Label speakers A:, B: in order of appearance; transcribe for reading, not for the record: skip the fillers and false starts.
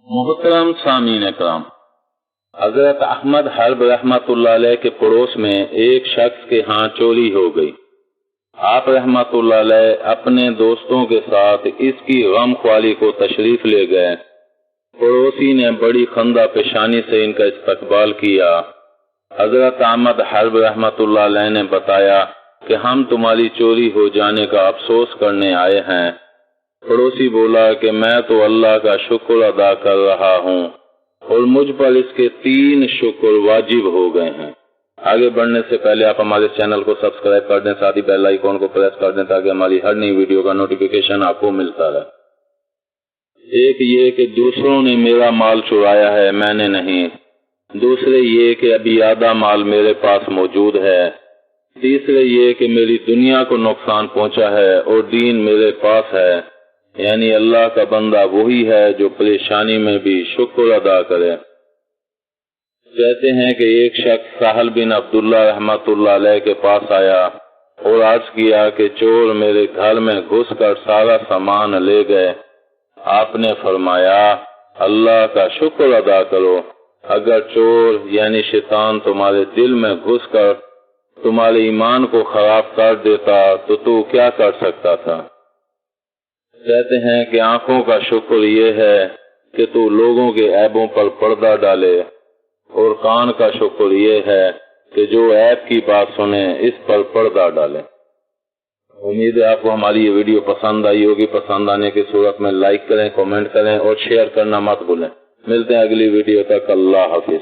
A: محترم سامعین کرام، حضرت احمد حرب رحمۃ اللہ علیہ کے پڑوس میں ایک شخص کے ہاں چوری ہو گئی۔ آپ رحمۃ اللہ علیہ اپنے دوستوں کے ساتھ اس کی غم خوالی کو تشریف لے گئے۔ پڑوسی نے بڑی خندہ پیشانی سے ان کا استقبال کیا۔ حضرت احمد حرب رحمۃ اللہ علیہ نے بتایا کہ ہم تمہاری چوری ہو جانے کا افسوس کرنے آئے ہیں۔ پڑوسی بولا کہ میں تو اللہ کا شکر ادا کر رہا ہوں اور مجھ پر اس کے 3 شکر واجب ہو گئے ہیں۔ آگے بڑھنے سے پہلے آپ ہمارے چینل کو سبسکرائب کر دیں، ساتھ ہی بیل آئیکن کو پریس کر دیں تاکہ ہماری ہر نئی ویڈیو کا نوٹیفیکیشن آپ کو ملتا رہے۔ ایک یہ کہ دوسروں نے میرا مال چرایا ہے، میں نے نہیں۔ دوسرے یہ کہ ابھی آدھا مال میرے پاس موجود ہے۔ تیسرے یہ کہ میری دنیا کو نقصان پہنچا ہے اور دین میرے پاس ہے، یعنی اللہ کا بندہ وہی ہے جو پریشانی میں بھی شکر ادا کرے۔ کہتے ہیں کہ ایک شخص سہل بن عبداللہ رحمۃ اللہ علیہ کے پاس آیا اور عرض کیا کہ چور میرے گھر میں گھس کر سارا سامان لے گئے۔ آپ نے فرمایا اللہ کا شکر ادا کرو، اگر چور یعنی شیطان تمہارے دل میں گھس کر تمہارے ایمان کو خراب کر دیتا تو کیا کر سکتا تھا؟ کہتے ہیں کہ آنکھوں کا شکر یہ ہے کہ تو لوگوں کے عیبوں پر پردہ ڈالے، اور کان کا شکر یہ ہے کہ جو عیب کی بات سنے اس پر پردہ ڈالے۔ امید ہے آپ کو ہماری یہ ویڈیو پسند آئی ہوگی۔ پسند آنے کی صورت میں لائک کریں، کمنٹ کریں اور شیئر کرنا مت بھولیں۔ ملتے ہیں اگلی ویڈیو تک، اللہ حافظ۔